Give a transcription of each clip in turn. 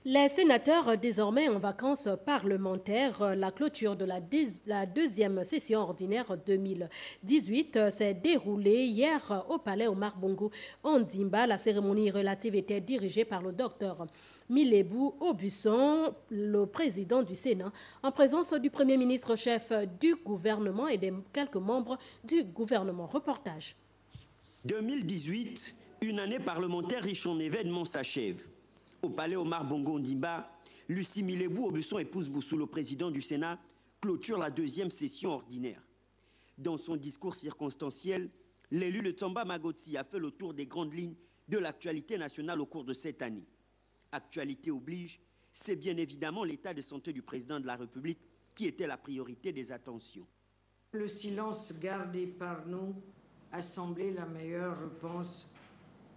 Les sénateurs désormais en vacances parlementaires, la clôture de la deuxième session ordinaire 2018 s'est déroulée hier au palais Omar Bongo Ondimba. La cérémonie relative était dirigée par le docteur Milebou Aubusson, le président du Sénat, en présence du Premier ministre chef du gouvernement et de quelques membres du gouvernement. Reportage. 2018, une année parlementaire riche en événements s'achève. Au palais Omar Bongo Ondimba, Lucie Milebou Aubusson, épouse Boussou, le président du Sénat, clôture la deuxième session ordinaire. Dans son discours circonstanciel, l'élu Le Tsamba Magotsi a fait le tour des grandes lignes de l'actualité nationale au cours de cette année. Actualité oblige, c'est bien évidemment l'état de santé du président de la République qui était la priorité des attentions. Le silence gardé par nous a semblé la meilleure réponse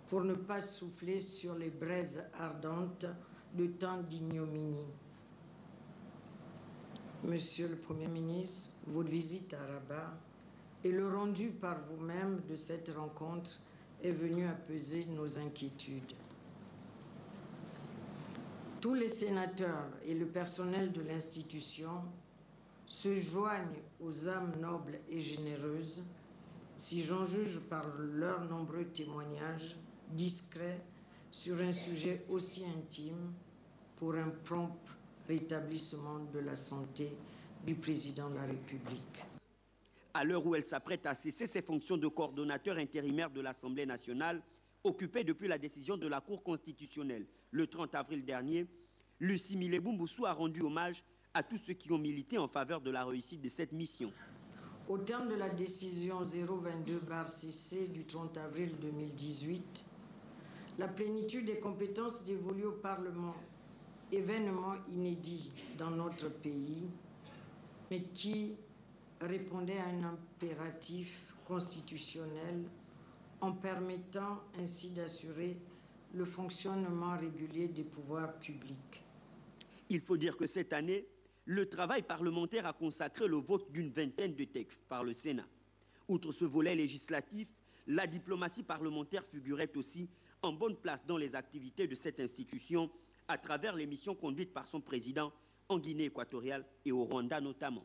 pour ne pas souffler sur les braises ardentes de tant d'ignominie. Monsieur le Premier ministre, votre visite à Rabat et le rendu par vous-même de cette rencontre est venu apaiser nos inquiétudes. Tous les sénateurs et le personnel de l'institution se joignent aux âmes nobles et généreuses, si j'en juge par leurs nombreux témoignages discrets sur un sujet aussi intime, pour un prompt rétablissement de la santé du président de la République. À l'heure où elle s'apprête à cesser ses fonctions de coordonnateur intérimaire de l'Assemblée nationale, occupée depuis la décision de la Cour constitutionnelle le 30 avril dernier, Lucie Milebou Mboussou a rendu hommage à tous ceux qui ont milité en faveur de la réussite de cette mission. Au terme de la décision 022/CC du 30 avril 2018, la plénitude des compétences dévolues au Parlement, événement inédit dans notre pays, mais qui répondait à un impératif constitutionnel en permettant ainsi d'assurer le fonctionnement régulier des pouvoirs publics. Il faut dire que cette année, le travail parlementaire a consacré le vote d'une vingtaine de textes par le Sénat. Outre ce volet législatif, la diplomatie parlementaire figurait aussi en bonne place dans les activités de cette institution à travers les missions conduites par son président en Guinée équatoriale et au Rwanda notamment.